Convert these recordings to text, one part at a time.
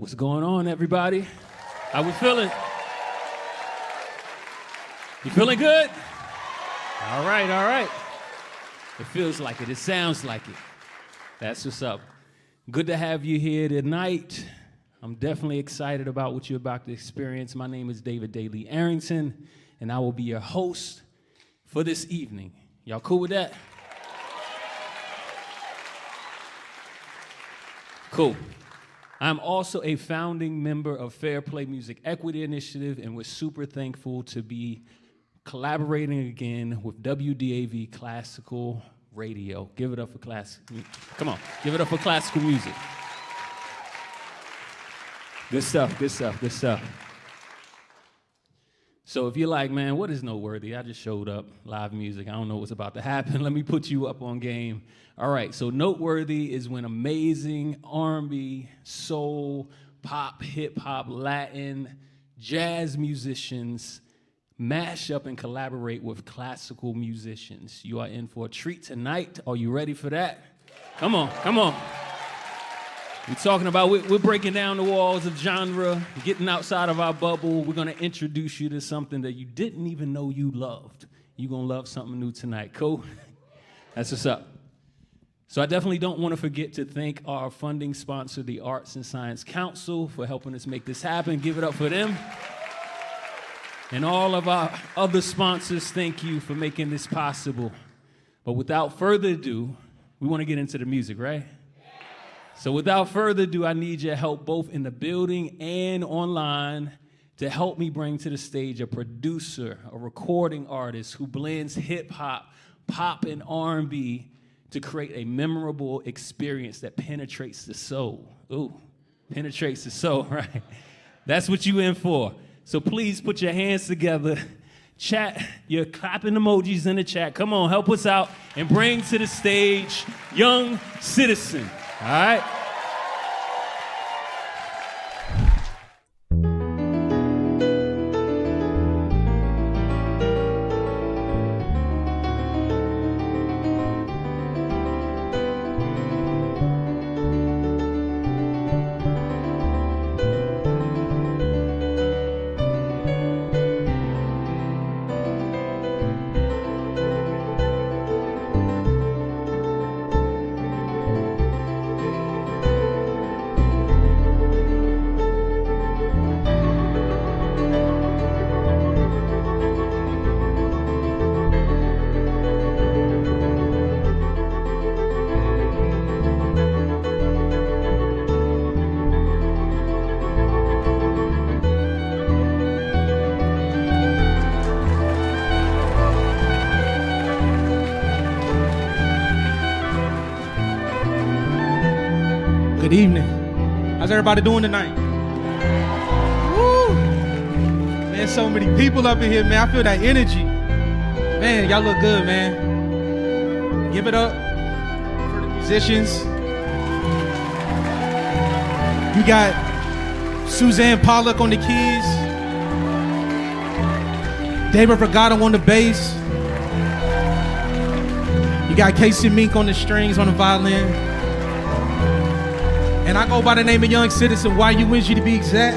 What's going on, everybody? How we feeling? You feeling good? All right, all right. It feels like it. It sounds like it. That's what's up. Good to have you here tonight. I'm definitely excited about what you're about to experience. My name is David Daly Arrington, and I will be your host for this evening. Y'all cool with that? Cool. I'm also a founding member of Fair Play Music Equity Initiative, and we're super thankful to be collaborating again with WDAV Classical Radio. Give it up for Come on, give it up for classical music. Good stuff, good stuff, good stuff. So if you're like, man, what is NoteWorthy? I just showed up, live music. I don't know what's about to happen. Let me put you up on game. All right, so NoteWorthy is when amazing R&B, soul, pop, hip-hop, Latin, jazz musicians mash up and collaborate with classical musicians. You are in for a treat tonight. Are you ready for that? Come on, come on. We're talking about, we're breaking down the walls of genre, getting outside of our bubble. We're going to introduce you to something that you didn't even know you loved. You're going to love something new tonight. Cool? That's what's up. So I definitely don't want to forget to thank our funding sponsor, the Arts and Science Council, for helping us make this happen. Give it up for them. And all of our other sponsors, thank you for making this possible. But without further ado, we want to get into the music, right? So without further ado, I need your help both in the building and online to help me bring to the stage a producer, a recording artist who blends hip-hop, pop, and R&B to create a memorable experience that penetrates the soul. Ooh, penetrates the soul, right? That's what you in for. So please put your hands together. Chat, your clapping emojis in the chat. Come on, help us out and bring to the stage Young Citizen. All right? Good evening. How's everybody doing tonight? Woo! Man, so many people up in here, man. I feel that energy. Man, y'all look good, man. Give it up for the musicians. You got Suzanne Pollock on the keys. David Vergado on the bass. You got Casey Mink on the strings, on the violin. And I go by the name of Young Citizen, YUNG to be exact.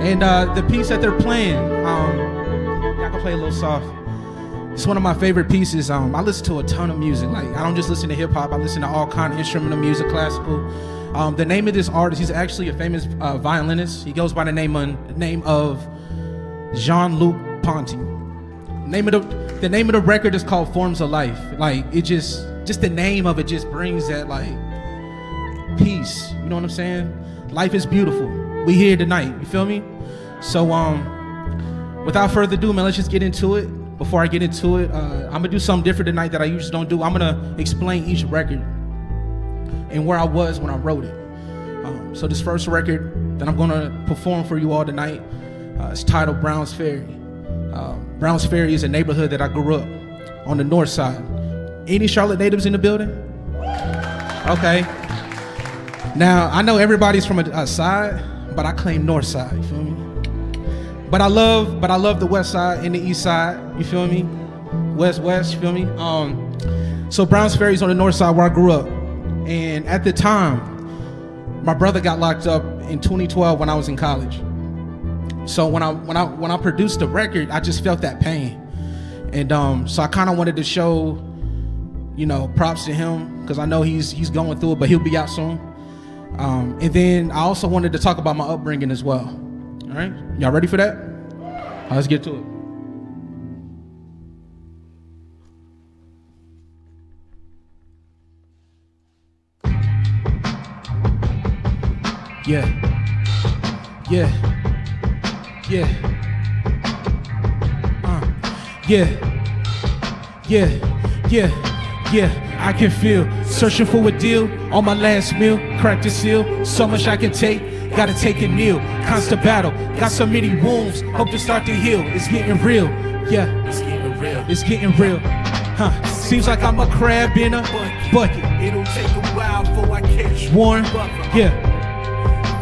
And the piece that they're playing, I can play a little soft. It's one of my favorite pieces. I listen to a ton of music. Like, I don't just listen to hip hop. I listen to all kind of instrumental music, classical. The name of this artist, he's actually a famous violinist. He goes by the name of Jean-Luc Ponty. The name of the record is called Forms of Life. Like, it just the name of it just brings that, like, peace. You know what I'm saying? Life is beautiful. We here tonight. You feel me? So, without further ado, man, let's just get into it. Before I get into it, I'm gonna do something different tonight that I usually don't do. I'm gonna explain each record and where I was when I wrote it. So this first record that I'm gonna perform for you all tonight is titled Browns Ferry. Browns Ferry is a neighborhood that I grew up on the north side. Any Charlotte natives in the building? Okay. Now, I know everybody's from a side, but I claim north side, you feel me? But I love the west side and the east side, you feel me? West, you feel me? So Browns Ferry's on the north side where I grew up. And at the time, my brother got locked up in 2012 when I was in college. So when I produced the record, I just felt that pain. And so I kind of wanted to show, you know, props to him, because I know he's going through it, but he'll be out soon. And then I also wanted to talk about my upbringing as well. All right, y'all ready for that? Let's get to it. Yeah. Yeah. I can feel searching for a deal on my last meal. Crack the seal, so much I can take. Gotta take a kneel, constant battle. Got so many wounds, hope to start to heal. It's getting real, yeah. It's getting real. It's getting real. Seems like I'm a crab in a bucket. It'll take a while before I catch one. Yeah.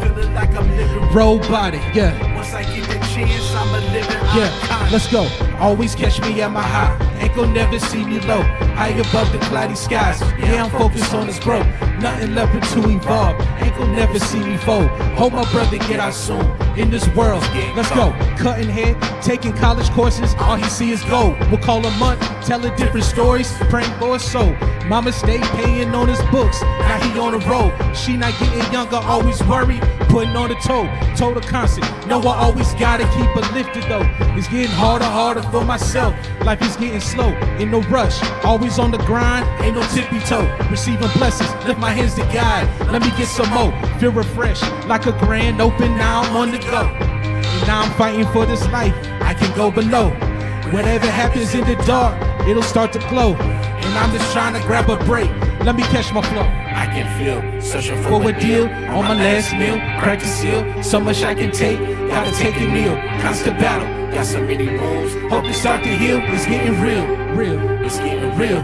Feeling like I'm living robotic, yeah. Once I get the chance, I'm a living icon. Let's go. Always catch me at my high. Ain't gon' never see me low. High above the cloudy skies. Yeah, I'm focused on this growth. Nothing left but to evolve. Ain't gon' never see me fold. Hope my brother get out soon. In this world, let's go. Cutting hair, taking college courses. All he see is gold. We'll call a month, telling different stories, praying for a soul. Mama stay paying on his books. Now he on the road. She not getting younger, always worried. Putting on the toe the constant. No, I always gotta keep it lifted though. It's getting harder for myself. Life is getting slow, in no rush. Always on the grind, ain't no tippy toe. Receiving blessings, lift my hands to God. Let me get some more. Feel refreshed, like a grand open. Now I'm on the go. And now I'm fighting for this life. I can go below. Whatever happens in the dark, it'll start to glow. And I'm just trying to grab a break. Let me catch my flow. I can feel searching for a deal on my last meal. Crack the seal, so much I can take. Gotta take a meal, constant battle. Got so many wounds, hope to start to heal. It's getting real. It's getting real.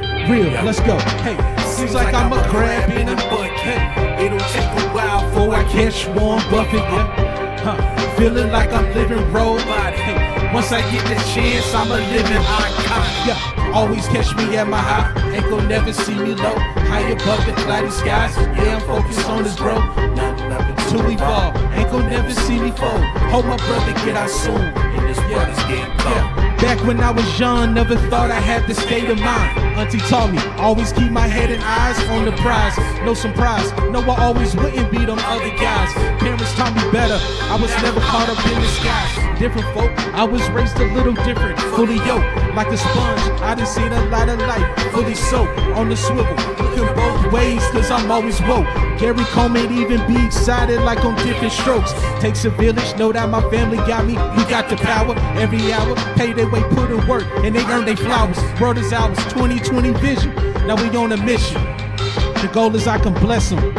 Let's go. Hey, seems like I'm a crab in a bucket. Hey, it'll take a while before I catch Warren Buffett. Yeah. Feeling like I'm living robot. Hey, once I get the chance, I'm a living icon. Yeah. Always catch me at my high, ain't gon' never see me low. High above the cloudy skies, yeah, I'm focused on this growth. Nothing left to evolve, ain't gon' never see me fold. Hope my brother get out soon, and this world is getting cold. Back when I was young, never thought I had this state of mind. Auntie taught me, always keep my head and eyes on the prize. No surprise, no, I always wouldn't be them other guys. Parents taught me better, I was never caught up in the skies. Different folk, I was raised a little different. Fully yoked, like a sponge, I done seen a lot of life. Fully soaked, on the swivel, looking both ways, cause I'm always woke. Gary Coleman even be excited like on different strokes. Takes a village, know that my family got me. We got the power, every hour, pay their way, put in work, and they earn their flowers. World is ours, 2020 vision, now we on a mission. The goal is I can bless them.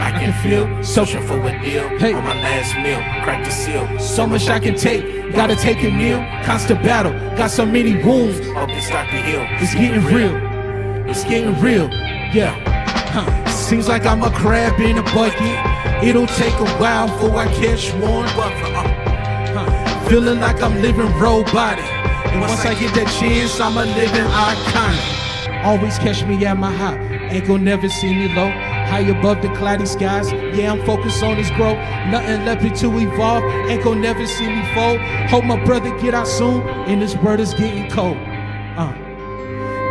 I can feel, searching for a deal, hey. On my last meal, crack the seal, so much I can take, gotta take a meal, constant battle, got so many wounds, hope to start to heal. It's getting real, it's getting real, yeah. Seems like I'm a crab in a bucket, it'll take a while before I catch Warren Buffett. Feeling like I'm living robotic, and once I get that chance, I'm a living icon. Always catch me at my high, ain't gon' never see me low. high above the cloudy skies. Yeah, I'm focused on this growth. Nothing left me to evolve. Ain't gon' never see me fold. Hope my brother get out soon, and this world is getting cold.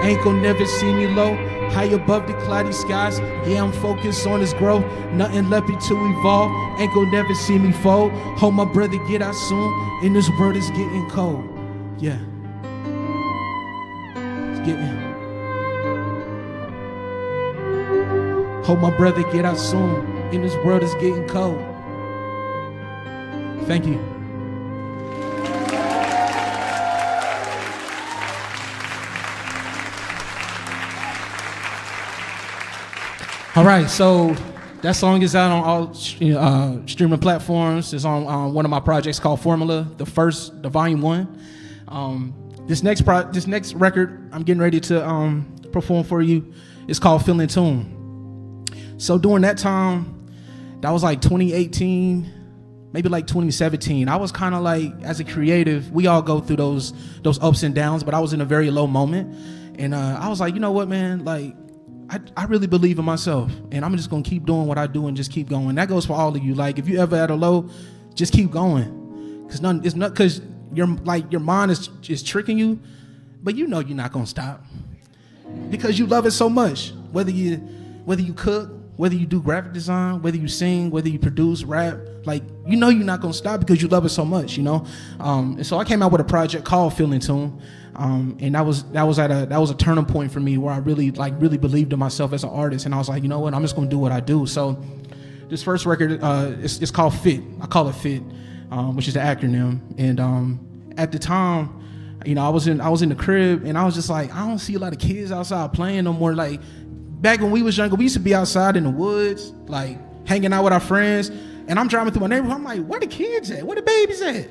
Ain't gon' never see me low. High above the cloudy skies. Yeah, I'm focused on this growth. Nothing left me to evolve. Ain't gon' never see me fold. Hope my brother get out soon, and this world is getting cold. Yeah. It's getting. Hope my brother get out soon, and this world is getting cold. Thank you. All right, so that song is out on all streaming platforms. It's on one of my projects called Formula, the volume 1. This next record I'm getting ready to perform for you is called Feel in Tune. So during that time, that was like 2018, maybe like 2017. I was kind of like, as a creative, we all go through those ups and downs, but I was in a very low moment. And I was like, you know what, man, like, I really believe in myself, and I'm just gonna keep doing what I do and just keep going. That goes for all of you. Like, if you ever at a low, just keep going, because your mind is tricking you, but you know you're not gonna stop because you love it so much. Whether you cook, whether you do graphic design, whether you sing, whether you produce, rap, like, you know you're not gonna stop because you love it so much, you know. And so I came out with a project called Feel in Tune. And that was a turning point for me where I really believed in myself as an artist, and I was like, you know what, I'm just gonna do what I do. So this first record, it's called Fit. I call it Fit, which is the acronym. And at the time, you know, I was in the crib, and I was just like, I don't see a lot of kids outside playing no more. Like, back when we was younger, we used to be outside in the woods, like hanging out with our friends. And I'm driving through my neighborhood, I'm like, where the kids at? Where the babies at?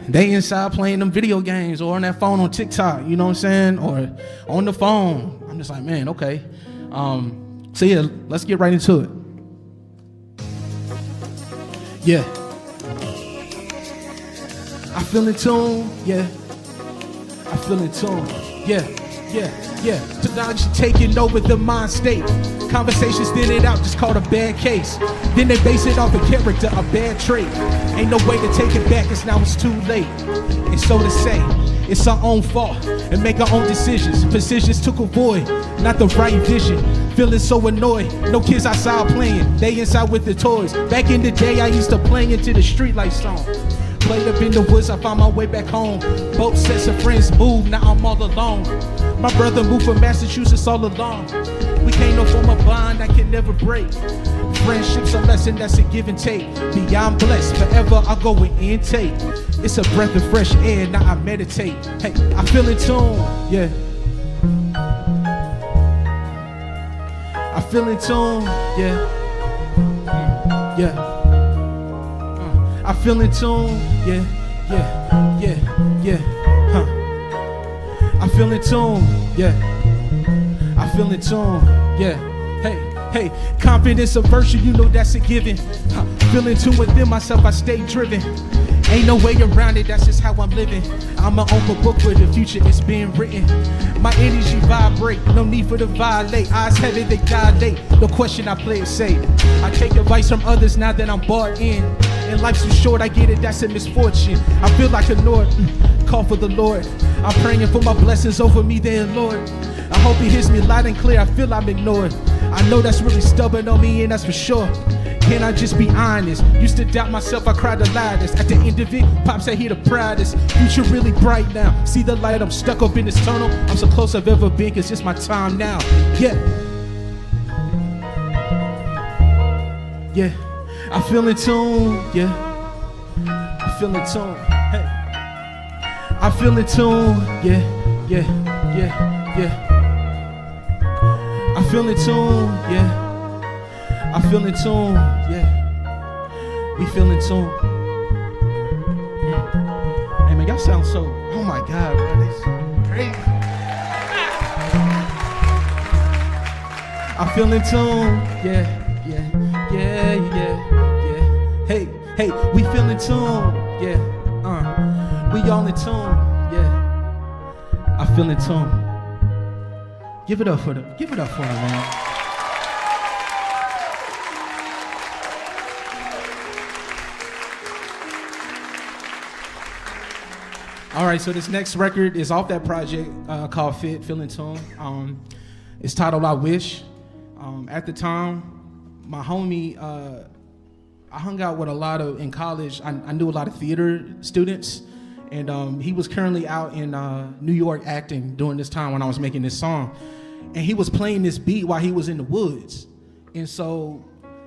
They inside playing them video games or on that phone on TikTok, you know what I'm saying? Or on the phone. I'm just like, man, okay. So yeah, let's get right into it. Yeah. I feel in tune, yeah. I feel in tune, yeah. Technology taking over the mind state. Conversations thin it out, just called a bad case. Then they base it off a character, a bad trait. Ain't no way to take it back, cause now it's too late. And so to say, it's our own fault, and make our own decisions. Precisions took a void, not the right vision. Feeling so annoyed, no kids outside playing, they inside with the toys. Back in the day, I used to play into the streetlight song. Played up in the woods, I found my way back home. Both sets of friends moved, now I'm all alone. My brother moved from Massachusetts all along. We can't no form of bond that can never break. Friendship's a lesson that's a give and take. Beyond blessed, forever I'll go with intake. It's a breath of fresh air, now I meditate. Hey, I feel in tune, yeah. I feel in tune, yeah. Yeah. I feel in tune, yeah. I feel in tune, yeah. I feel in tune, yeah. Hey, confidence of virtue, you know that's a given. Feel in tune within myself, I stay driven. Ain't no way around it, that's just how I'm living. I'm my own book for the future, it's being written. My energy vibrate, no need for to violate. Eyes heavy, they dilate, no question I play it safe. I take advice from others now that I'm bought in. And life's too short, I get it, that's a misfortune. I feel like a Lord, call for the Lord. I'm praying for my blessings over me there, Lord. I hope he hears me loud and clear, I feel I'm ignored. I know that's really stubborn on me, and that's for sure. Can I just be honest? Used to doubt myself, I cried the loudest. At the end of it, Pops said he the proudest. Future really bright now. See the light, I'm stuck up in this tunnel. I'm so close I've ever been, cause it's my time now. Yeah. I feel in tune, yeah. I feel in tune, hey. I feel in tune, yeah. I feel in tune, yeah. I feel in tune, yeah. We feel in tune. Hey man, y'all sound so, oh my God, bro, this is crazy. I feel in tune, yeah. Hey, we feel in tune, yeah. We all in tune, yeah. I feel in tune. Give it up for them, man. All right, so this next record is off that project called Feel in Tune. It's titled I Wish. At the time, my homie, I hung out with a lot of, in college, I knew a lot of theater students, and he was currently out in New York acting during this time when I was making this song. And he was playing this beat while he was in the woods. And so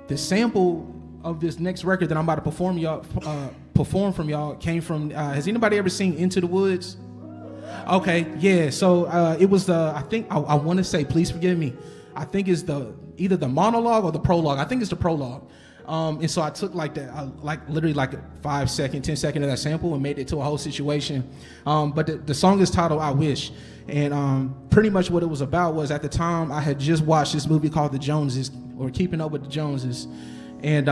the sample of this next record that I'm about to perform from y'all came from, has anybody ever seen Into the Woods? Okay, yeah, so it was I think, I want to say, please forgive me, I think it's either the monologue or the prologue. I think it's the prologue. And so I took literally like a 5 second, 10 second of that sample and made it to a whole situation. But the song is titled I Wish. And pretty much what it was about was, at the time, I had just watched this movie called The Joneses, or Keeping Up with the Joneses. And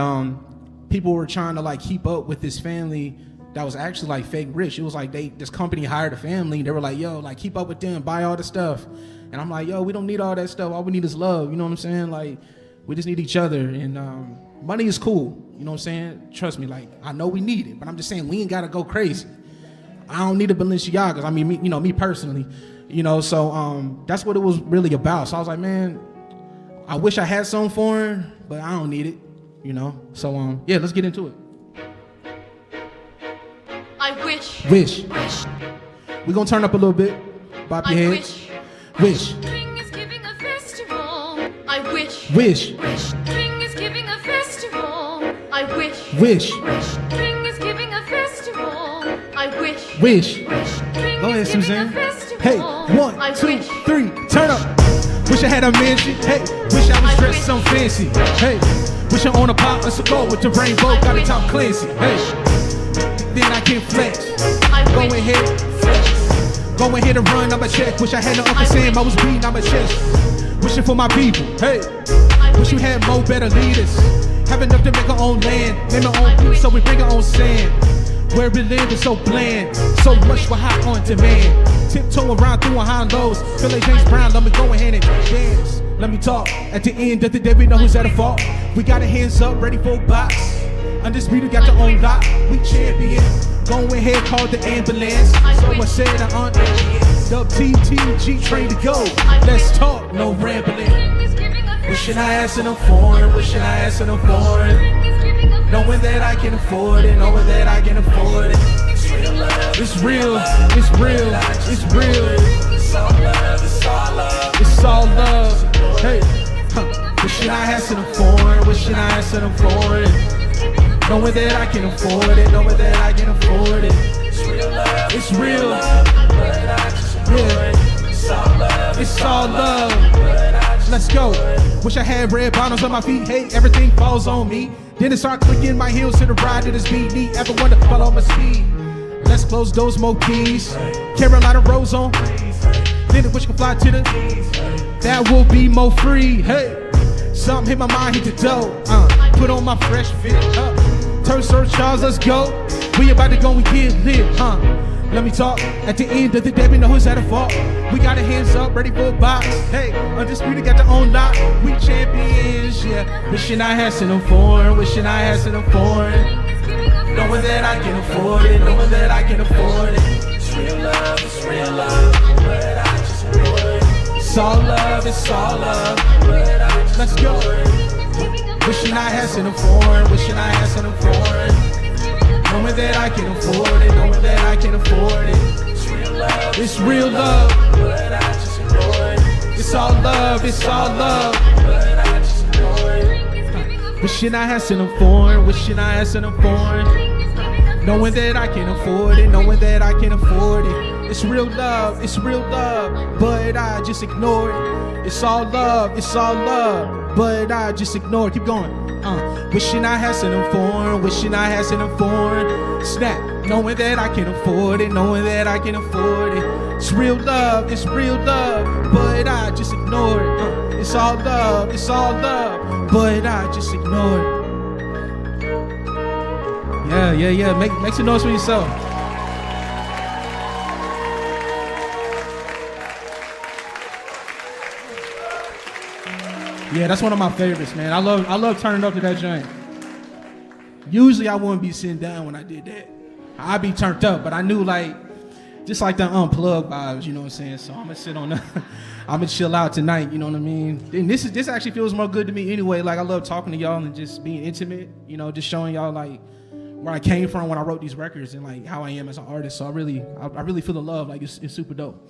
people were trying to like keep up with this family that was actually like fake rich. It was like this company hired a family. They were like, yo, like keep up with them, buy all the stuff. And I'm like, yo, we don't need all that stuff. All we need is love. You know what I'm saying? Like, we just need each other. And money is cool. You know what I'm saying? Trust me, like, I know we need it, but I'm just saying we ain't got to go crazy. I don't need a Balenciagas. I mean, me personally, so that's what it was really about. So I was like, man, I wish I had something for him, but I don't need it, So, yeah, let's get into it. I wish. Wish. We're going to turn up a little bit. Bop your head. Wish. Spring is giving a festival. I wish. Wish. Spring is giving a festival. I wish. Wish. Spring is giving a festival. I wish. Wish. Spring Go ahead, is giving Suzanne. a festival. Hey, I 1, 2, wish. 3, turn up. Wish I had a mansion. Hey, wish I was I dressed wish. so fancy. Hey, wish I owned a pop and some gold with the rainbow. I Got a wish. top Clancy. Hey, then I can flex. I Go wish. ahead. Go ahead and run, I'ma check. Wish I had no Uncle Sam, I was beating on my chest. Wishing for my people, hey. Wish we had more better leaders. Have enough to make our own land. Name our own people, so we bring our own sand. Where we live is so bland. So much for high on demand. Tiptoe around through high lows. Feel like James Brown, let me go ahead and dance. Let me talk. At the end of the day, we know who's at a fault. We got our hands up, ready for a box. Undisputed, got your own lock. We champion. Go ahead, call the ambulance. So I said I'm WTTG train to go. Let's talk, no rambling. Spring is giving a festival. Wishing I had some foreign, wishing I had some foreign. Spring is giving a Knowing that I can afford it, knowing that I can afford it. It's real, it's real, it's real. It's all love, it's all love. It's all love. Hey, wishing I had some foreign, wishing I had some foreign. Knowing that I can afford it, knowing that I can afford it. It's real. Yeah. It's all love. Let's go. Wish I had red bottoms on my feet. Hey, everything falls on me. Then it start clicking my heels to the ride to this beat. Need ever want to follow my speed. Let's close those more keys. Carolina rose on. Then the wish can fly to the. That will be more free. Hey. Something hit my mind, hit the dough. Put on my fresh fit. Turn Sir Charles, let's go. We about to go and get lit, Let me talk. At the end of the day, we know who's at a fault. We got our hands up, ready for a box. Hey, undisputed, got their own lock. We champions, yeah. Wishing I had some foreign, wishing I had some foreign. Knowing that I can afford it, knowing that I can afford it. It's real love, it's real love. But I just ignore it. It's all love, it's all love. Let's go. Wishing I had some foreign, wishing I had some foreign. Knowing that I can afford it, knowing that I can afford it. It's real love, but I just ignore it. It's all love, it's all love, but I just ignore it. Wishing I had some foreign, wishing I had some foreign. Knowing that I can afford it, knowing that I can afford it. It's real love, but I just ignore it. It's all love, but I just ignore it. Keep going. Wishing I had some foreign, wishing I had some foreign. Snap, knowing that I can afford it, knowing that I can afford it. It's real love, but I just ignore it. It's all love, but I just ignore it. Yeah. Make some noise for yourself. Yeah, that's one of my favorites, man. I love turning up to that joint. Usually I wouldn't be sitting down when I did that. I'd be turned up, but I knew like just like the unplugged vibes, you know what I'm saying? So I'm gonna sit on the, I'm gonna chill out tonight, you know what I mean? And this actually feels more good to me anyway. Like I love talking to y'all and just being intimate, you know, just showing y'all like where I came from when I wrote these records and like how I am as an artist. So I really feel the love. Like it's super dope.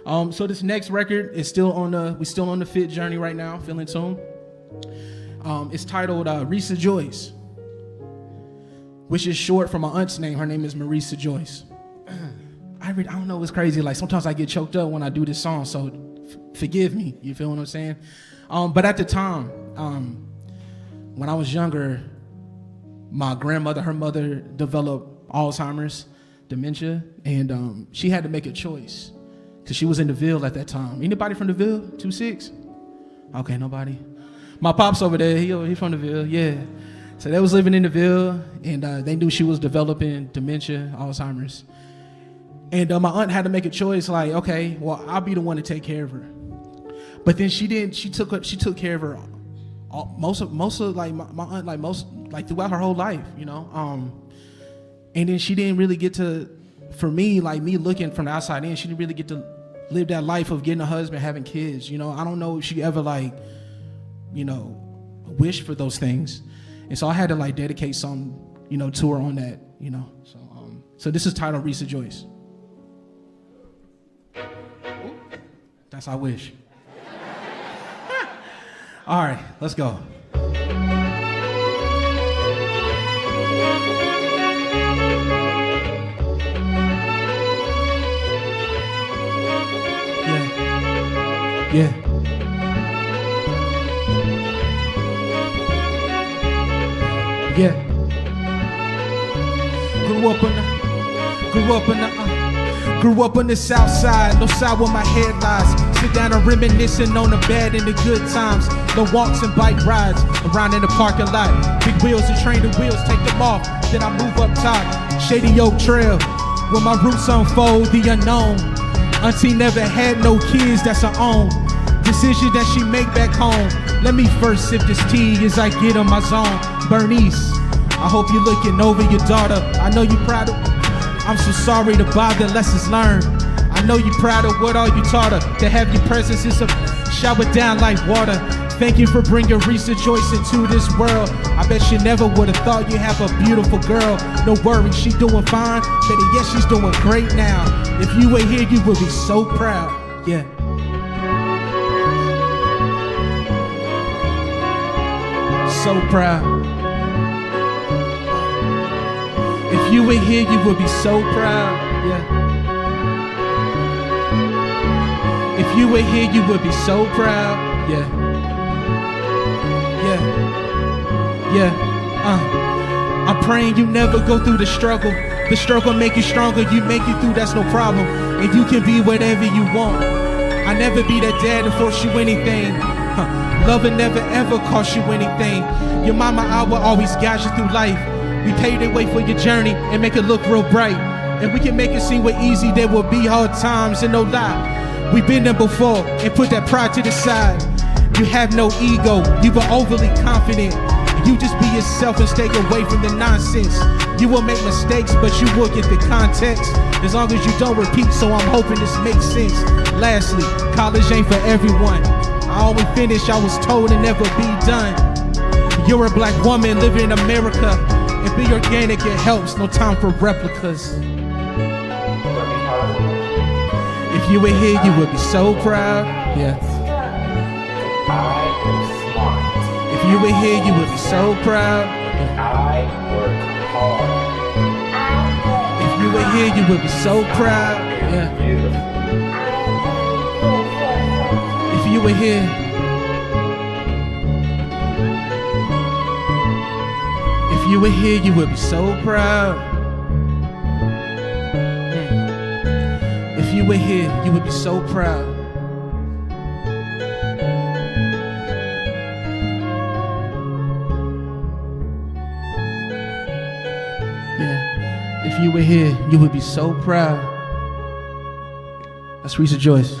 So this next record is still on the fit journey right now, feeling tune. It's titled Risa Joyce, which is short for my aunt's name. Her name is Marisa Joyce. I don't know, it's crazy. Like sometimes I get choked up when I do this song, so forgive me. You feel what I'm saying? But at the time, when I was younger, my grandmother, her mother, developed Alzheimer's, dementia, and she had to make a choice because she was in the Ville at that time. Anybody from the Ville? 2-6? Okay, nobody. My pop's over there. He from the Ville, yeah. So they was living in the Ville, and they knew she was developing dementia, Alzheimer's. And my aunt had to make a choice, like, okay, well, I'll be the one to take care of her. But then she didn't. She took care of her most of like my aunt, like throughout her whole life, you know. And then she didn't really get to, for me, like me looking from the outside in, she didn't really get to live that life of getting a husband, having kids. You know, I don't know if she ever like, you know, wished for those things. And so I had to like dedicate some, you know, to her on that, you know. So this is titled Risa Joyce. That's I wish. All right, let's go. Yeah. Grew up on the south side, no side where my head lies. Sit down and reminiscing on the bad and the good times. The walks and bike rides around in the parking lot. Big wheels and train the wheels, take them off. Then I move up top, Shady Oak Trail, where my roots unfold the unknown. Auntie never had no kids, that's her own decision that she make back home. Let me first sip this tea as I get on my zone. Bernice, I hope you're looking over your daughter. I know you proud of, I'm so sorry to bother, lessons learned. I know you proud of what all you taught her. To have your presence is a shower down like water. Thank you for bringing Risa Joyce into this world. I bet you never would have thought you have a beautiful girl. No worries, she doing fine. Better yet, she's doing great now. If you were here, you would be so proud. Yeah. So proud. If you were here, you would be so proud. Yeah. If you were here, you would be so proud. Yeah. I'm praying you never go through the struggle. The struggle make you stronger, you make it through, that's no problem. And you can be whatever you want. I never be that dad to force you anything. Love will never ever cost you anything. Your mama, I will always guide you through life. We pave the way for your journey and make it look real bright. And we can make it seem way easy, there will be hard times and no lie. We've been there before and put that pride to the side. You have no ego, you were overly confident. You just be yourself and stay away from the nonsense. You will make mistakes, but you will get the context. As long as you don't repeat, so I'm hoping this makes sense. Lastly, college ain't for everyone. I always finish, I was told to never be done. You're a black woman living in America. And be organic, it helps, no time for replicas. If you were here, you would be so proud. Yeah. If you were here, you would be so proud. I work hard. If you were here, you would be so proud. Yeah. If you were here. If you were here, you would be so proud. If you were here, you would be so proud. If you were here, you would be so proud. That's Risa Joyce.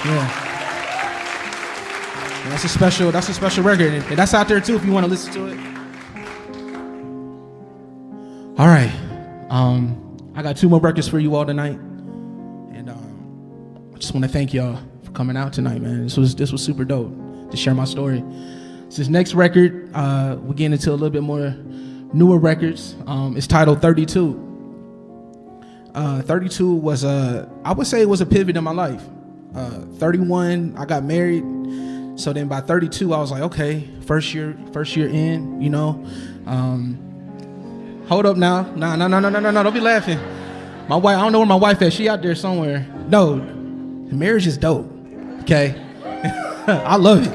Yeah. That's a special record. And that's out there too if you want to listen to it. All right. I got 2 more records for you all tonight. And I just want to thank y'all for coming out tonight, man. This was super dope to share my story. So this next record, we're getting into a little bit more newer records. It's titled 32. 32 was I would say it was a pivot in my life. 31, I got married. So then by 32, I was like, okay, first year in, you know. Hold up now. No, don't be laughing. My wife, I don't know where my wife is. She out there somewhere. No, marriage is dope, okay? I love it.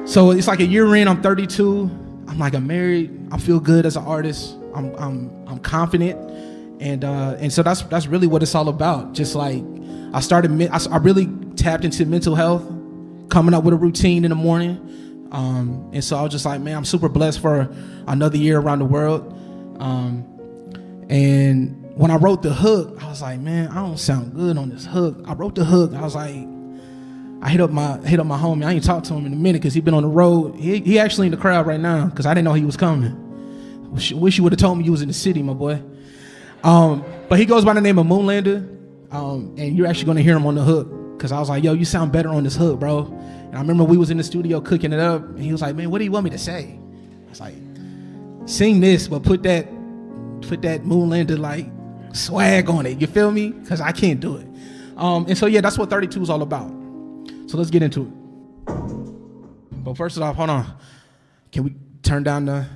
So it's like a year in, I'm 32. I'm like, I'm married. I feel good as an artist. I'm confident. And so that's really what it's all about. Just like I really tapped into mental health, coming up with a routine in the morning. And so I was just like, man, I'm super blessed for another year around the world. And when I wrote the hook, I was like, man, I don't sound good on this hook. I wrote the hook. I was like, I hit up my homie. I ain't talked to him in a minute because he been on the road. He actually in the crowd right now because I didn't know he was coming. Wish you would have told me you was in the city, my boy. But he goes by the name of Moonlander. And you're actually going to hear him on the hook because I was like, yo, you sound better on this hook, bro. And I remember we was in the studio cooking it up, and he was like, man, what do you want me to say? I was like, sing this, but put that Moonlander like swag on it. You feel me? Because I can't do it. And so yeah, that's what 32 is all about. So let's get into it. But first off, hold on. Can we turn down that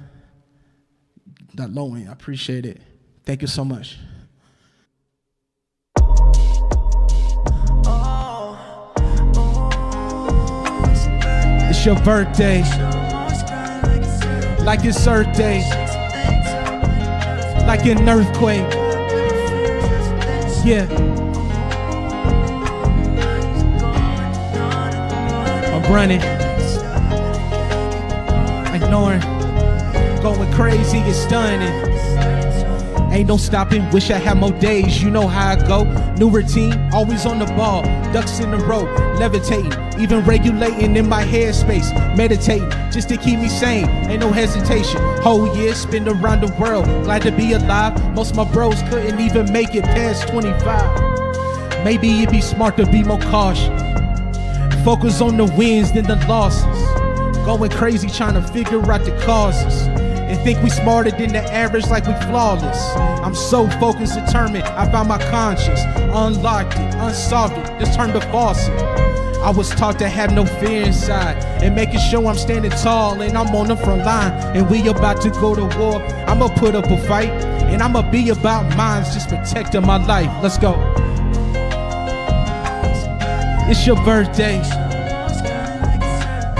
low end? I appreciate it. Thank you so much. It's your birthday, like it's Earth Day, like an earthquake. Yeah. I'm running, ignoring, going crazy, it's stunning. Ain't no stopping, wish I had more days, you know how I go. New routine, always on the ball, ducks in a row, levitating, even regulating in my headspace, meditating, just to keep me sane, ain't no hesitation. Whole year spent around the world, glad to be alive. Most of my bros couldn't even make it past 25. Maybe it'd be smart to be more cautious, focus on the wins than the losses, going crazy trying to figure out the causes. And think we smarter than the average like we flawless. I'm so focused, determined, I found my conscience, unlocked it, unsolved it, just turned the faucet. I was taught to have no fear inside, and making sure I'm standing tall and I'm on the front line. And we about to go to war, I'ma put up a fight, and I'ma be about mine, just protecting my life. Let's go. It's your birthday,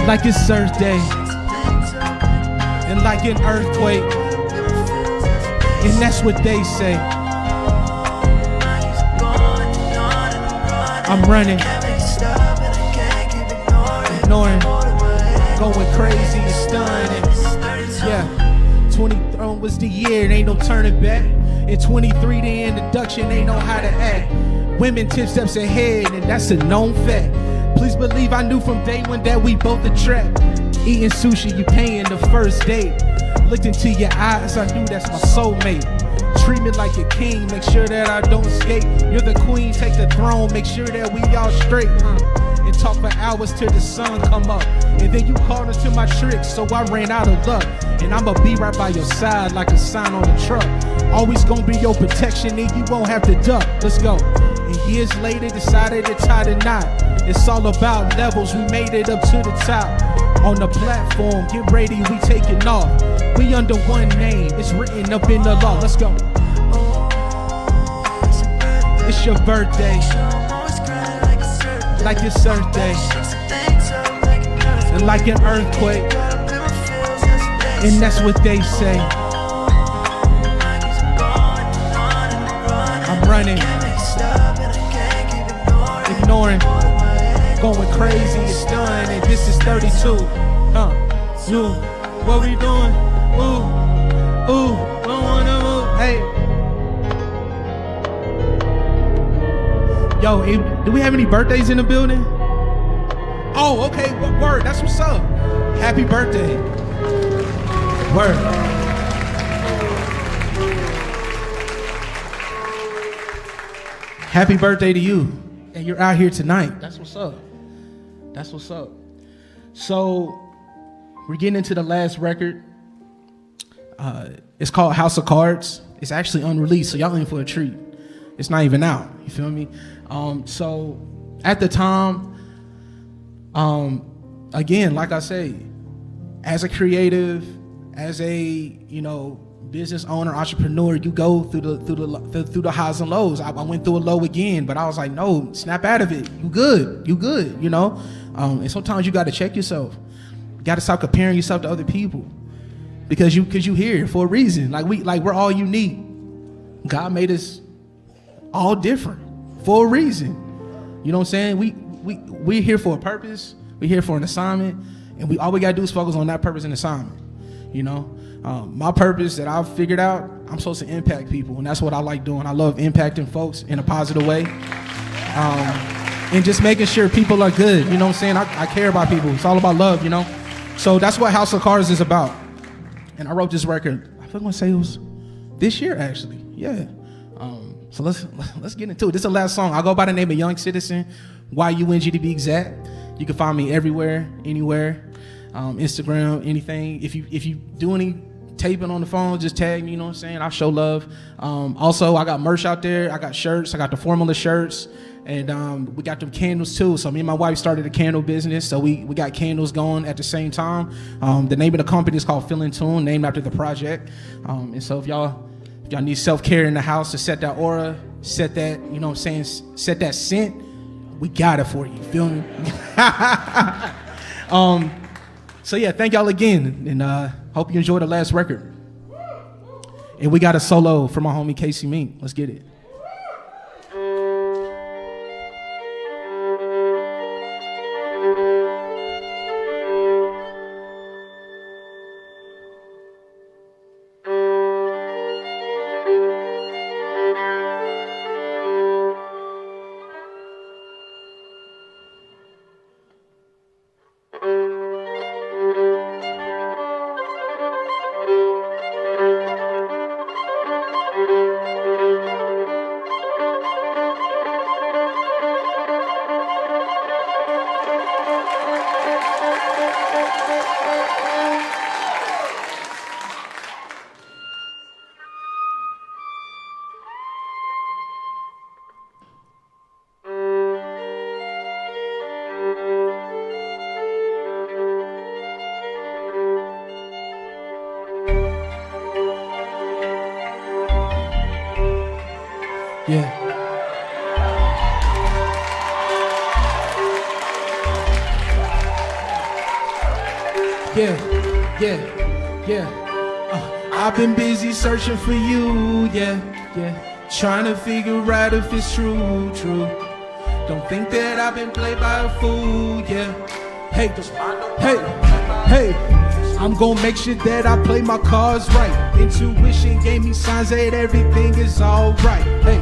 like it's Earth Day, and like an earthquake, and that's what they say. I'm running, ignoring, going crazy and stunning. Yeah, 23 was the year, it ain't no turning back. In 23, the introduction ain't know how to act. Women 10 steps ahead, and that's a known fact. Please believe I knew from day one that we both attract. Eating sushi, you paying the first date. Looked into your eyes, I knew that's my soulmate. Treat me like a king, make sure that I don't escape. You're the queen, take the throne, make sure that we all straight. And talk for hours till the sun come up. And then you called into my tricks, so I ran out of luck. And I'ma be right by your side like a sign on the truck. Always gonna be your protection, and you won't have to duck. Let's go. And years later, decided to tie the knot. It's all about levels, we made it up to the top. On the platform, get ready, we taking off. We under one name, it's written up in the law. Let's go. It's your birthday, like it's Earth Day, and like an earthquake, and that's what they say. I'm running, ignoring, going crazy, it's done, and this is 32. You, what we doing? Ooh, don't wanna move. Hey. Yo, do we have any birthdays in the building? Oh, okay, word, that's what's up. Happy birthday. Word. Happy birthday to you. And you're out here tonight. That's what's up. That's what's up. So we're getting into the last record. It's called House of Cards. It's actually unreleased, so y'all in for a treat. It's not even out. You feel me? So at the time, again, like I say, as a creative, as a business owner, entrepreneur, you go through the highs and lows. I went through a low again, but I was like, no, snap out of it. You good, and sometimes you got to check yourself. You got to stop comparing yourself to other people, because you here for a reason. We're all unique. God made us all different for a reason. You know what I'm saying? We're here for a purpose. We're here for an assignment, and all we gotta do is focus on that purpose and assignment. My purpose that I've figured out, I'm supposed to impact people, and that's what I like doing. I love impacting folks in a positive way, and just making sure people are good. You know what I'm saying? I care about people. It's all about love, So that's what House of Cards is about. And I wrote this record, I think I say it was this year, actually. Yeah. So let's get into it. This is the last song. I go by the name of Young Citizen, YUNG to be exact. You can find me everywhere, anywhere, Instagram, anything. If you do any taping on the phone, just tag me, you know what I'm saying? I'll show love. Also, I got merch out there. I got shirts. I got the Formula shirts. And we got them candles too. So me and my wife started a candle business. So we got candles going at the same time. The name of the company is called Feel in Tune, named after the project. And so if y'all need self-care in the house to set that aura, set that, set that scent, we got it for you. Feel me? So yeah, thank y'all again. And hope you enjoyed the last record. And we got a solo from my homie Casey Mink. Let's get it. I've been busy searching for you, trying to figure out if it's true. Don't think that I've been played by a fool, Hey, I'm gonna make sure that I play my cards right. Intuition gave me signs that everything is alright. Hey,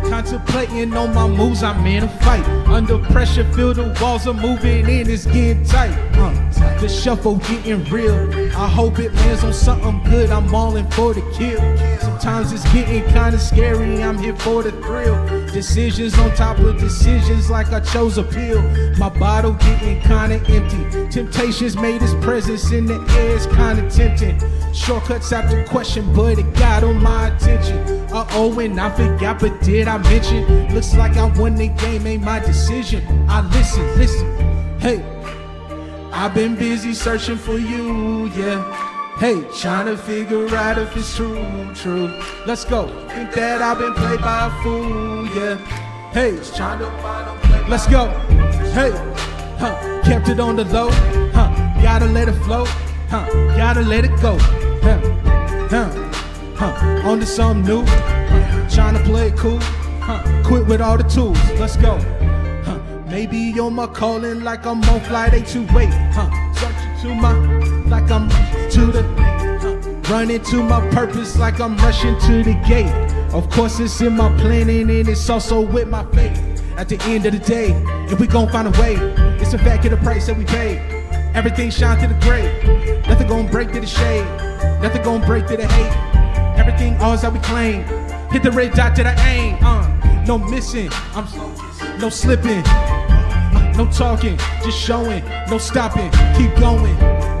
contemplating on my moves, I'm in a fight. Under pressure, feel the walls are moving in, it's getting tight. The shuffle getting real. I hope it lands on something good. I'm all in for the kill. Sometimes it's getting kinda scary. I'm here for the thrill. Decisions on top of decisions, like I chose a pill. My bottle getting kinda empty. Temptations made its presence in the air. It's kinda tempting. Shortcuts out the question, but it got on my attention. And I forgot, but did I mention? Looks like I won the game, ain't my decision. I listen. Hey, I've been busy searching for you, Hey, trying to figure out if it's true. Let's go. Think that I've been played by a fool, Hey, trying to find a play. Let's go. Hey, kept it on the low, gotta let it flow, gotta let it go, on to something new, trying to play it cool, quit with all the tools. Let's go. Maybe you're my calling like I'm on flight 828, searching to my, like I'm to the, running to my purpose like I'm rushing to the gate. Of course it's in my planning and it's also with my faith. At the end of the day, if we gon' find a way, it's a fact of the price that we pay. Everything shine to the gray, nothing gon' break to the shade, nothing gon' break to the hate. Everything ours that we claim, hit the red dot to the aim. no missing, I'm no slipping, no talking, just showing, no stopping, keep going.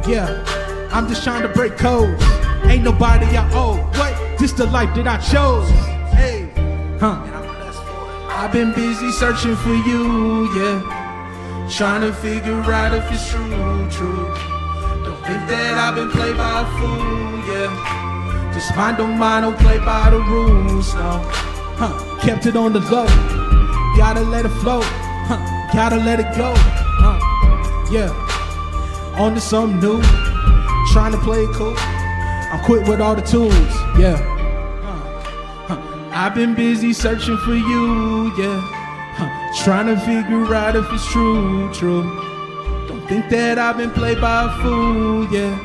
Yeah, I'm just trying to break codes. Ain't nobody I owe. What? This the life that I chose. Hey, I've been busy searching for you, yeah. Trying to figure out if it's true. Don't think that I've been played by a fool, yeah. Just mind, don't play by the rules, no. Kept it on the low. Gotta let it flow. Gotta let it go. Yeah. On to something new. Trying to play it cool. I'm quit with all the tools, yeah. I've been busy searching for you, yeah. Trying to figure out if it's true. Don't think that I've been played by a fool, yeah.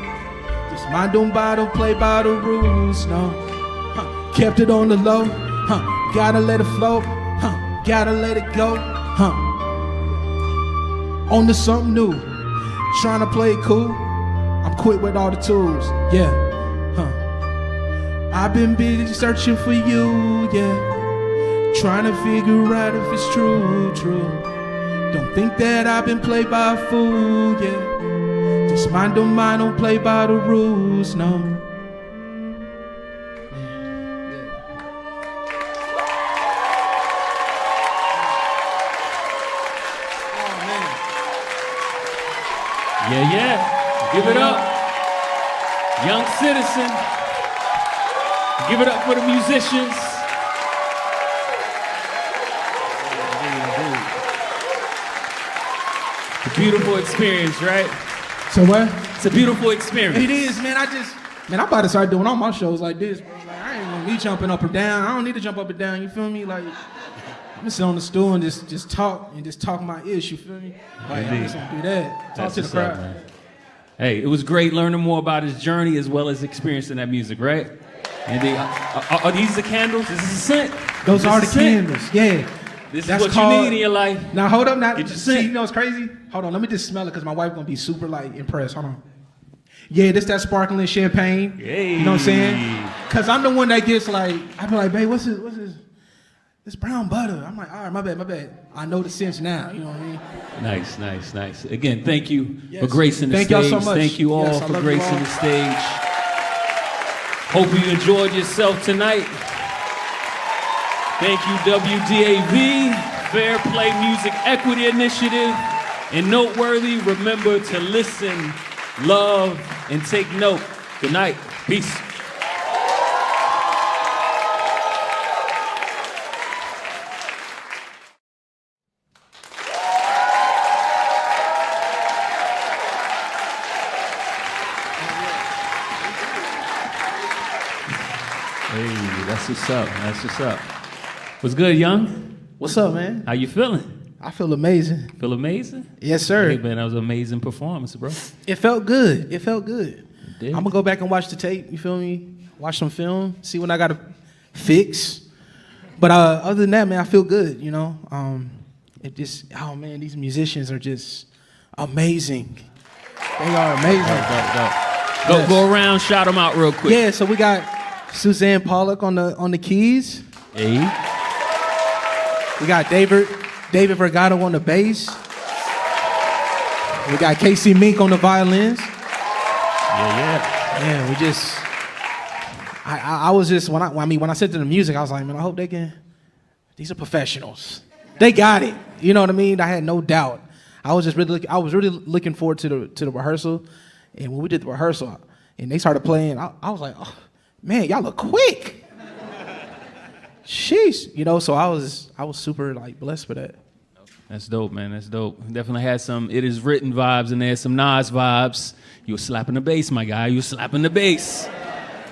Just mind, don't play by the rules, no. Kept it on the low, gotta let it flow, gotta let it go, on to something new, trying to play it cool. I'm quit with all the tools, yeah. I've been busy searching for you, yeah. Trying to figure out if it's true. Don't think that I've been played by a fool, yeah. Just mind, don't play by the rules, no. Yeah. Give it up. Young Citizen. Give it up for the musicians. It's a beautiful experience, right? So what? It's a beautiful experience. It is, man. I'm about to start doing all my shows like this, bro. Like, I ain't gonna be jumping up or down. I don't need to jump up and down, you feel me? Like, I'm gonna sit on the stool and just talk my ish, you feel me? Like, I'm just gonna do that. Talk to the crowd. Man. Hey, it was great learning more about his journey as well as experiencing that music, right? And are these the candles? This is a scent. Those are the candles, yeah. This is what you need in your life. Now hold up, now. Get your See, scent. you know what's crazy? Hold on, let me just smell it because my wife gonna be super like impressed. Hold on. Yeah, this that sparkling champagne. Hey. You know what I'm saying? Cause I'm the one that gets like, I be like, babe, what's this? This brown butter. I'm like, all right, my bad. I know the sense now. You know what I mean? Nice. Again, thank you Yes. for gracing the Thank stage. y'all so much. Thank you all Yes, I for love you gracing all. the stage. Hope you enjoyed yourself tonight. Thank you, WDAV, Fair Play Music Equity Initiative, and Noteworthy. Remember to listen, love, and take note. Good night. Peace. Hey, that's what's up. What's good, young? What's up, man? How you feeling? I feel amazing. Feel amazing? Yes, sir. Hey, man, that was an amazing performance, bro. It felt good. did. I'm gonna go back and watch the tape. You feel me? Watch some film. See what I gotta fix. But other than that, man, I feel good. You know, it just. Oh man, these musicians are just amazing. They are amazing. Go around, shout them out real quick. Yeah. So we got Suzanne Pollock on the keys. Hey. We got David Vergado on the bass. We got Casey Mink on the violins. Yeah. Man, we just. I was just when I said to the music, I was like, man, I hope they can. These are professionals. They got it. You know what I mean? I had no doubt. I was really looking forward to the rehearsal, and when we did the rehearsal, and they started playing, I was like, oh, man, y'all look quick. Sheesh, you know. So I was super like blessed for that. That's dope, man. That's dope. Definitely had some It Is Written vibes in there, some Nas vibes. You were slapping the bass, my guy. You were slapping the bass.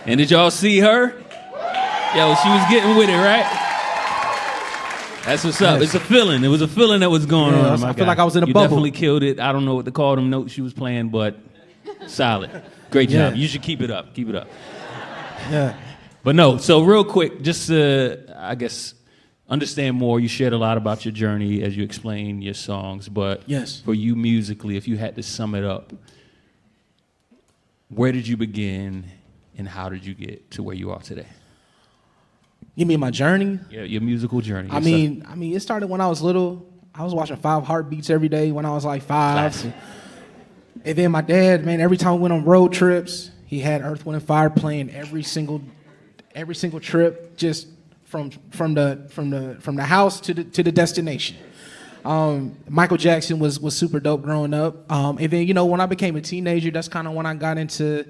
And did y'all see her? Yo, she was getting with it, right? That's what's up. Yes. It's a feeling. It was a feeling that was going Yeah, on, my I feel guy. like I was in a you bubble. definitely killed it. I don't know what to call them notes she was playing, but solid. Great job. Yeah. You should keep it up. Keep it up. Yeah. But no, so real quick, just to, I guess, understand more, you shared a lot about your journey as you explained your songs, but Yes. for you musically, if you had to sum it up, where did you begin and how did you get to where you are today? You mean my journey? Yeah, your musical journey. I mean, it started when I was little. I was watching 5 Heartbeats every day when I was like 5. Classic. And then my dad, man, every time we went on road trips, he had Earth, Wind, and Fire playing every single trip, just from the house to the destination. Michael Jackson was super dope growing up. And then, you know, when I became a teenager, that's kind of when I got into,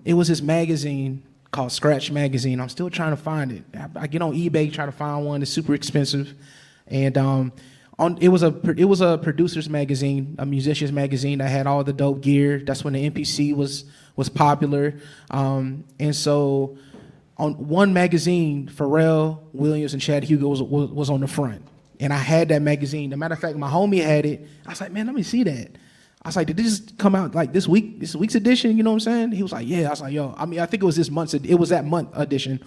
it was this magazine called Scratch Magazine. I'm still trying to find it. I get on eBay, try to find one. It's super expensive. And it was a producer's magazine, a musician's magazine that had all the dope gear. That's when the MPC was popular. And so on one magazine, Pharrell Williams and Chad Hugo was on the front. And I had that magazine. As a matter of fact, my homie had it. I was like, man, let me see that. I was like, did this come out like this week's edition? You know what I'm saying? He was like, yeah. I was like, yo, I mean, I think it was that month edition. I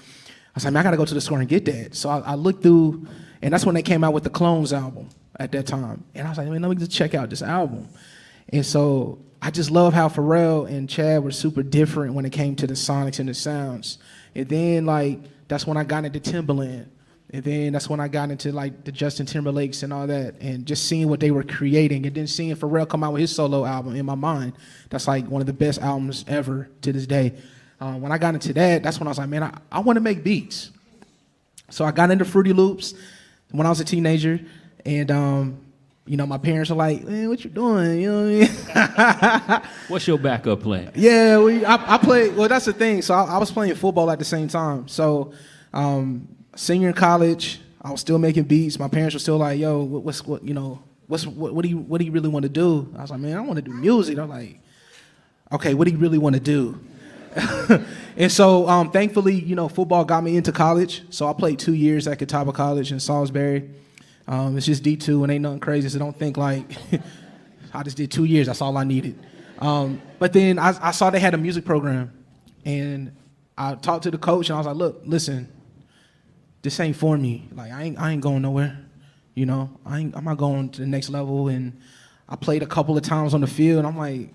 was like, man, I gotta go to the store and get that. So I looked through, and that's when they came out with the Clones album at that time. And I was like, man, let me just check out this album. And so I just love how Pharrell and Chad were super different when it came to the sonics and the sounds. And then like, that's when I got into Timbaland. And then that's when I got into like the Justin Timberlakes and all that, and just seeing what they were creating, and then seeing Pharrell come out with his solo album. In my mind, that's like one of the best albums ever to this day. When I got into that, that's when I was like, man, I want to make beats. So I got into Fruity Loops when I was a teenager, and you know, my parents were like, man, what you doing? You know what I mean? What's your backup plan? Yeah, I played. Well, that's the thing. So I was playing football at the same time. So. Senior in college, I was still making beats. My parents were still like, "Yo, what do you really want to do?" I was like, "Man, I want to do music." They're like, "Okay, what do you really want to do?" And so, thankfully, you know, football got me into college. So I played 2 years at Catawba College in Salisbury. It's just D2 and ain't nothing crazy. So don't think like I just did 2 years. That's all I needed. But then I saw they had a music program, and I talked to the coach, and I was like, "Look, listen. This ain't for me. Like I ain't going nowhere, you know. I'm not going to the next level." And I played a couple of times on the field, and I'm like,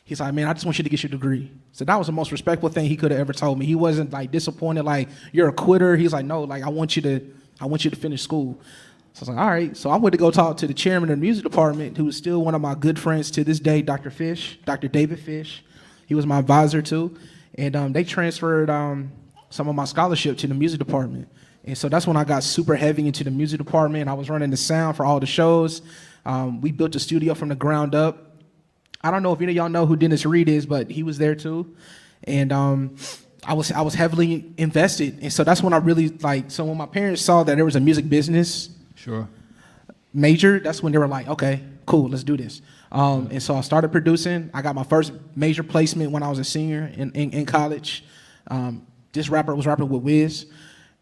he's like, man, I just want you to get your degree. So that was the most respectful thing he could have ever told me. He wasn't like disappointed, like you're a quitter. He's like, no, like I want you to finish school. So I was like, all right. So I went to go talk to the chairman of the music department, who is still one of my good friends to this day, Dr. David Fish. He was my advisor too, and they transferred some of my scholarship to the music department. And so that's when I got super heavy into the music department. I was running the sound for all the shows. We built a studio from the ground up. I don't know if any of y'all know who Dennis Reed is, but he was there too. And I was heavily invested. And so that's when I really so when my parents saw that there was a music business major, that's when they were like, okay, cool, let's do this. And so I started producing. I got my first major placement when I was a senior in college. This rapper was rapping with Wiz.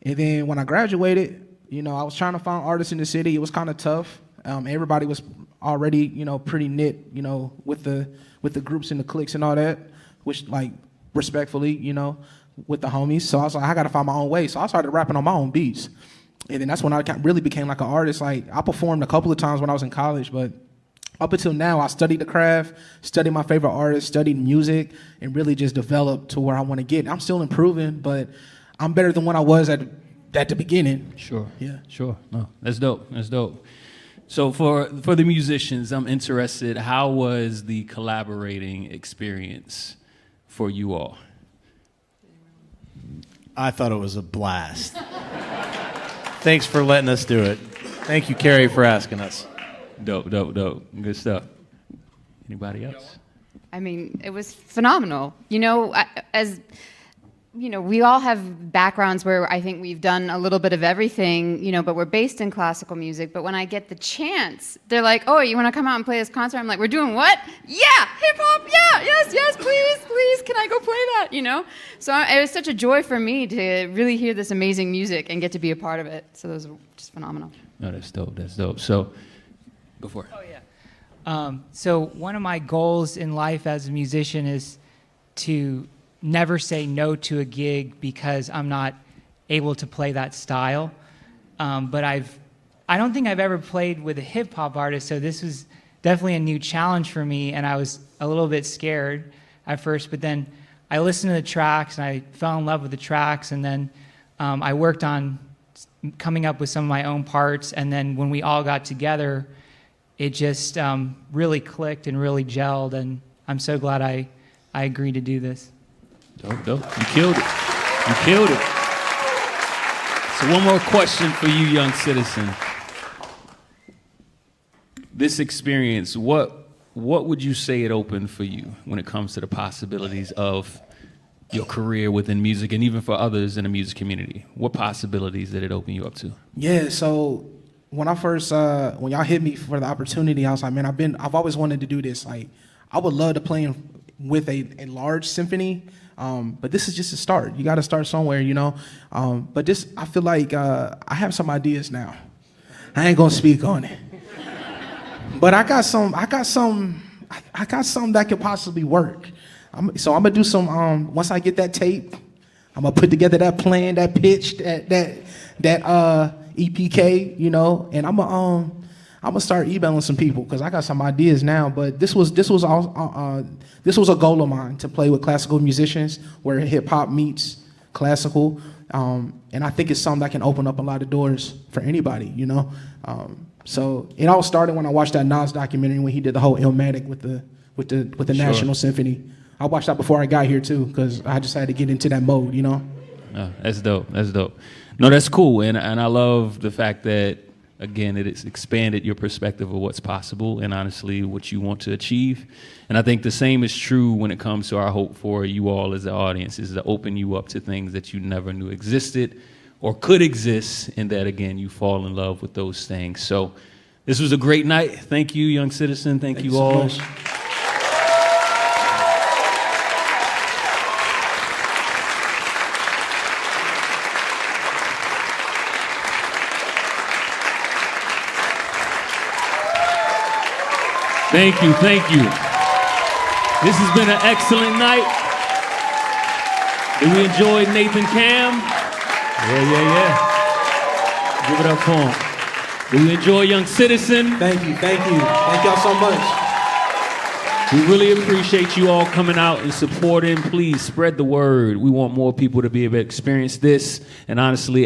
And then when I graduated, you know, I was trying to find artists in the city. It was kind of tough. Everybody was already, you know, pretty knit, you know, with the groups and the cliques and all that, which like respectfully, you know, with the homies. So I was like, I got to find my own way. So I started rapping on my own beats. And then that's when I really became like an artist. Like I performed a couple of times when I was in college, but up until now, I studied the craft, studied my favorite artists, studied music, and really just developed to where I want to get. I'm still improving, but I'm better than what I was at the beginning. Sure. Yeah. Sure. No, that's dope. That's dope. So for the musicians, I'm interested, how was the collaborating experience for you all? I thought it was a blast. Thanks for letting us do it. Thank you, Carrie, for asking us. Dope. Good stuff. Anybody else? I mean, it was phenomenal. You know, as you know, we all have backgrounds where I think we've done a little bit of everything, you know, but we're based in classical music. But when I get the chance, they're like, oh, you want to come out and play this concert? I'm like, we're doing what? Yeah, hip hop, yeah, yes, please, can I go play that, you know? So it was such a joy for me to really hear this amazing music and get to be a part of it. So it was just phenomenal. No, that's dope. So, go for it. Oh, yeah. So one of my goals in life as a musician is to never say no to a gig because I'm not able to play that style. But I don't think I've ever played with a hip hop artist, so this was definitely a new challenge for me, and I was a little bit scared at first, but then I listened to the tracks and I fell in love with the tracks, and then I worked on coming up with some of my own parts, and then when we all got together, it just really clicked and really gelled, and I'm so glad I agreed to do this. Dope. You killed it. You killed it. So one more question for you, young citizen. This experience, what would you say it opened for you when it comes to the possibilities of your career within music and even for others in the music community? What possibilities did it open you up to? Yeah, so when I first, when y'all hit me for the opportunity, I was like, man, I've always wanted to do this. Like, I would love to play with a large symphony, but this is just a start. You got to start somewhere, you know. But this, I feel like I have some ideas now. I ain't gonna speak on it, but I got some that could possibly work. So I'm gonna do some. Once I get that tape, I'm gonna put together that plan, that pitch, that EPK, you know, and I'm gonna start emailing some people because I got some ideas now. But this was a goal of mine to play with classical musicians where hip hop meets classical, and I think it's something that can open up a lot of doors for anybody, you know. So it all started when I watched that Nas documentary when he did the whole Illmatic with the National Symphony. I watched that before I got here too because I just had to get into that mode, you know. Oh, that's dope. That's dope. No, that's cool, and I love the fact that, again, it's expanded your perspective of what's possible and honestly what you want to achieve. And I think the same is true when it comes to our hope for you all as the audience, is to open you up to things that you never knew existed or could exist, and that, again, you fall in love with those things. So this was a great night. Thank you, young citizen. Thank you all. So much. Thank you, thank you. This has been an excellent night. Did we enjoy Nathan Cam? Yeah. Give it up for him. Did we enjoy Young Citizen? Thank you. Thank y'all so much. We really appreciate you all coming out and supporting. Please spread the word. We want more people to be able to experience this. And honestly,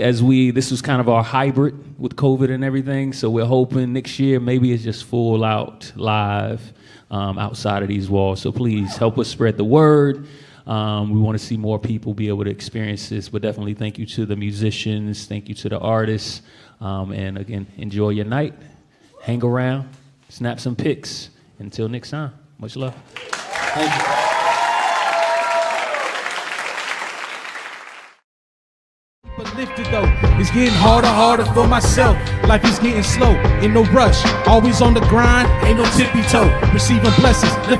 this was kind of our hybrid with COVID and everything. So we're hoping next year maybe it's just full out live outside of these walls. So please help us spread the word. We want to see more people be able to experience this. But definitely thank you to the musicians. Thank you to the artists. And again, enjoy your night. Hang around. Snap some pics. Until next time. Much love. Thank you. But lifted though, it's getting harder for myself. Life is getting slow, in no rush. Always on the grind, ain't no tippy toe. Receiving blessings, lift my